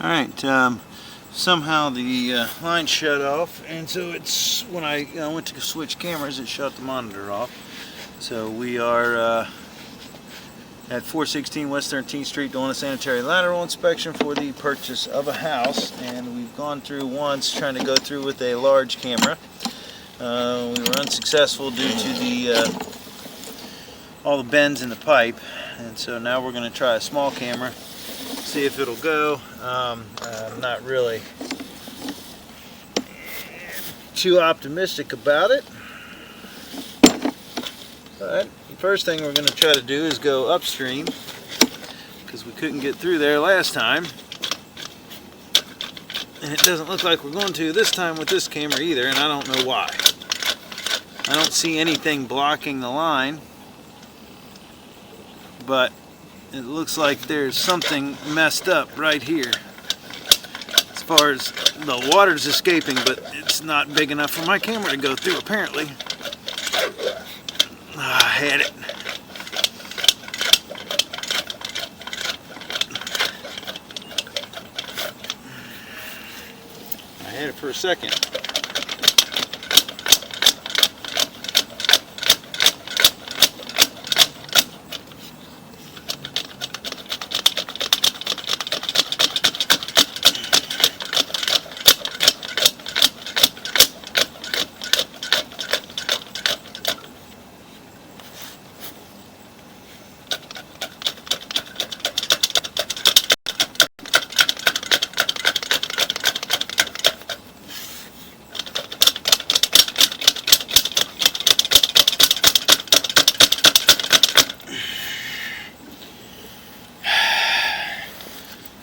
Alright, somehow the line shut off, and so it's when I went to switch cameras, it shut the monitor off. So we are at 416 West 13th Street doing a sanitary lateral inspection for the purchase of a house, and we've gone through once trying to go through with a large camera. We were unsuccessful due to the all the bends in the pipe, and so now we're going to try a small camera, see if it'll go. I'm not really too optimistic about it, but the first thing we're going to try to do is go upstream, because we couldn't get through there last time, and it doesn't look like we're going to this time with this camera either, and I don't know why. I don't see anything blocking the line, but it looks like there's something messed up right here as far as the water's escaping, but it's not big enough for my camera to go through apparently. I had it. I had it for a second.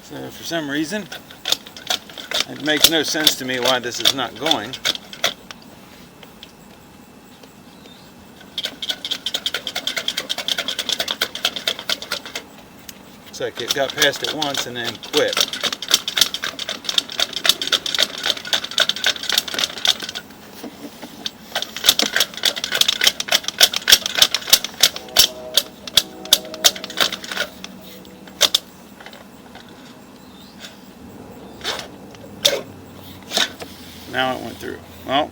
So for some reason, it makes no sense to me why this is not going. Looks like it got past it once and then quit. Now it went through. Well,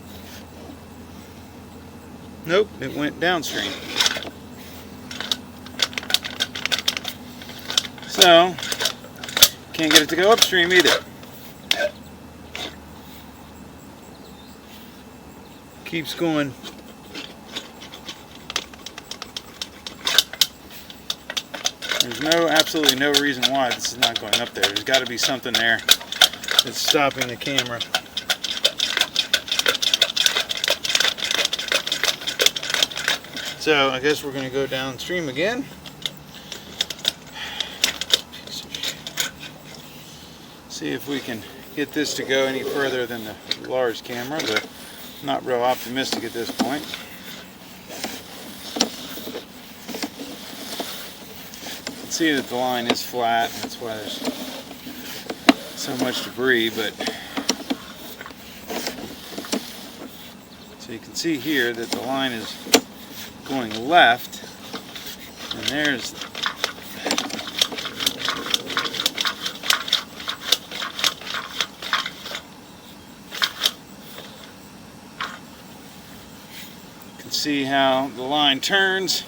nope, it went downstream. So, can't get it to go upstream either. Keeps going. There's absolutely no reason why this is not going up there. There's got to be something there that's stopping the camera. So I guess we're going to go downstream again. See if we can get this to go any further than the large camera, but I'm not real optimistic at this point. You can see that the line is flat, that's why there's so much debris, but so you can see here that the line is going left, and there's you can see how the line turns,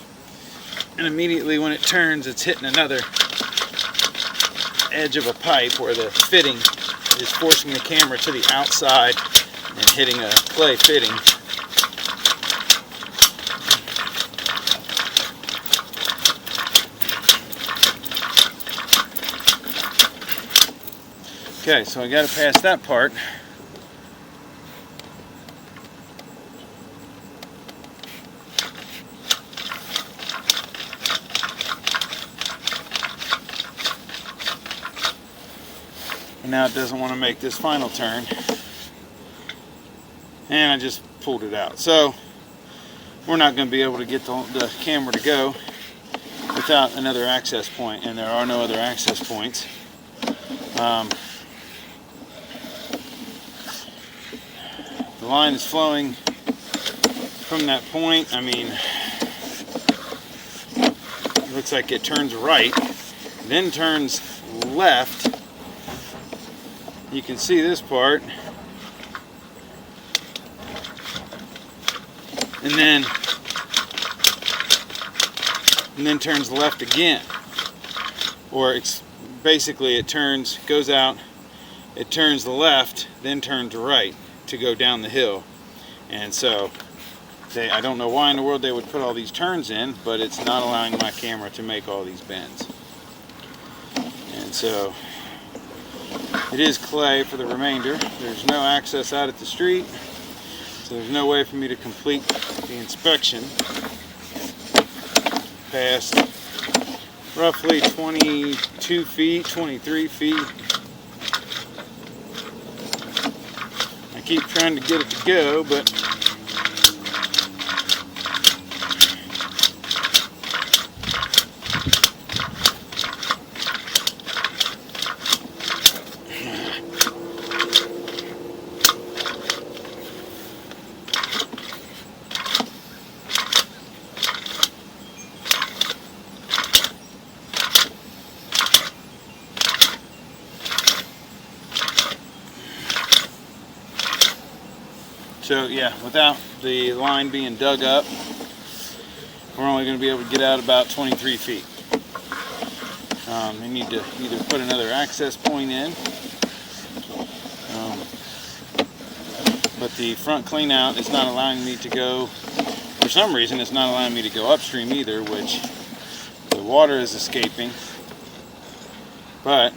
and immediately when it turns it's hitting another edge of a pipe where the fitting is forcing the camera to the outside and hitting a clay fitting. Okay, so I got to pass that part. And now it doesn't want to make this final turn. And I just pulled it out. So we're not going to be able to get the camera to go without another access point, and there are no other access points. The line is flowing from that point. I mean, it looks like it turns right, then turns left, you can see this part, and then turns left again, or basically it goes out, it turns left, then turns right to go down the hill. And so I don't know why in the world they would put all these turns in, but it's not allowing my camera to make all these bends. And so it is clay for the remainder. There's no access out at the street, so there's no way for me to complete the inspection past roughly 22 feet, 23 feet. I keep trying to get it to go, but so yeah, without the line being dug up, we're only going to be able to get out about 23 feet. We need to either put another access point in, but the front clean out is not allowing me to go, for some reason it's not allowing me to go upstream either, which the water is escaping. But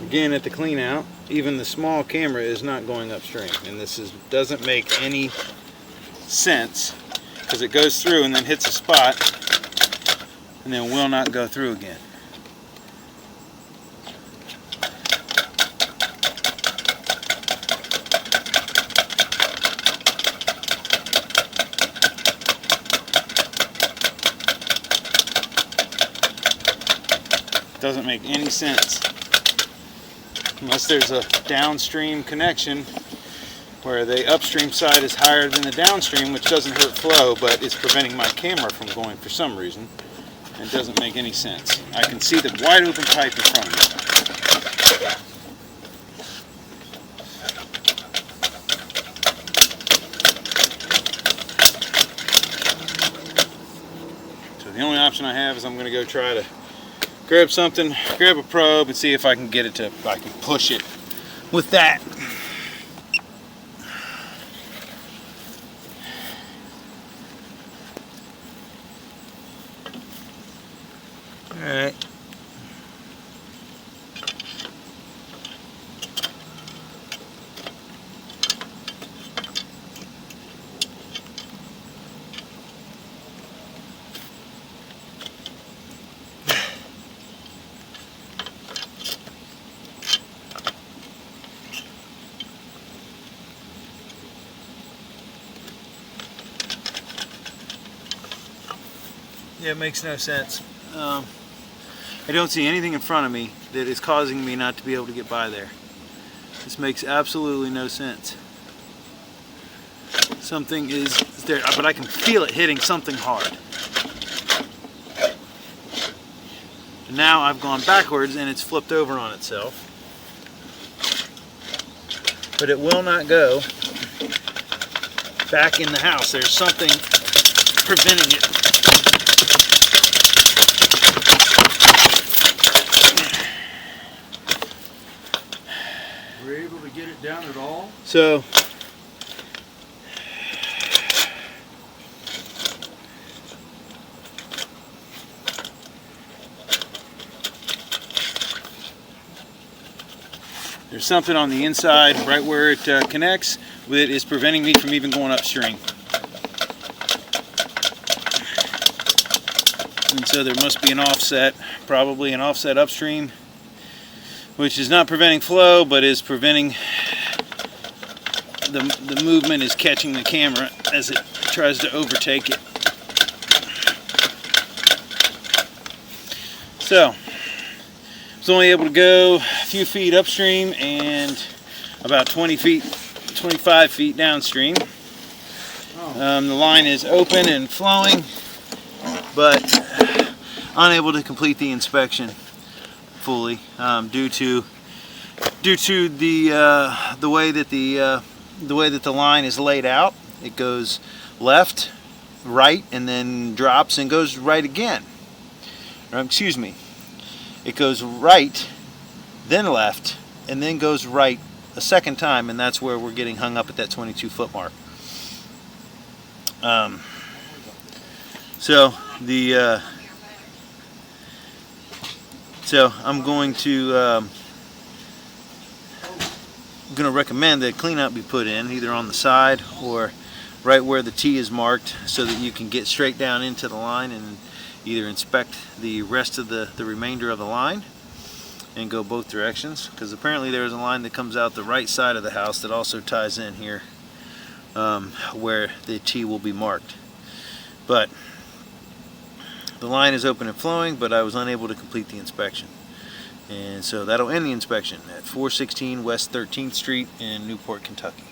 again, at the clean out, even the small camera is not going upstream, and this doesn't make any sense, because it goes through and then hits a spot and then will not go through again. Doesn't make any sense. Unless there's a downstream connection where the upstream side is higher than the downstream, which doesn't hurt flow, but it's preventing my camera from going for some reason. It doesn't make any sense. I can see the wide open pipe in front of me. So the only option I have is I'm going to go try to grab something, grab a probe, and see if I can get it to, I can push it with that. Alright. Yeah, it makes no sense. I don't see anything in front of me that is causing me not to be able to get by there. This makes absolutely no sense. Something is there, but I can feel it hitting something hard. And now I've gone backwards and it's flipped over on itself. But it will not go back in the house. There's something preventing it. Were you able to get it down at all? So there's something on the inside right where it connects that is preventing me from even going upstream. And so there must be an offset, probably an offset upstream, which is not preventing flow, but is preventing the movement, is catching the camera as it tries to overtake it. So, I was only able to go a few feet upstream and about 20 feet, 25 feet downstream. The line is open and flowing, but unable to complete the inspection. fully due to the way that the line is laid out. It goes left, right, and then drops and goes right again. Or, excuse me. It goes right, then left, and then goes right a second time, and that's where we're getting hung up at that 22-foot mark. So I'm going to recommend that cleanout be put in either on the side or right where the T is marked, so that you can get straight down into the line and either inspect the rest of the remainder of the line and go both directions, because apparently there's a line that comes out the right side of the house that also ties in here where the T will be marked. But the line is open and flowing, but I was unable to complete the inspection. And so that'll end the inspection at 416 West 13th Street in Newport, Kentucky.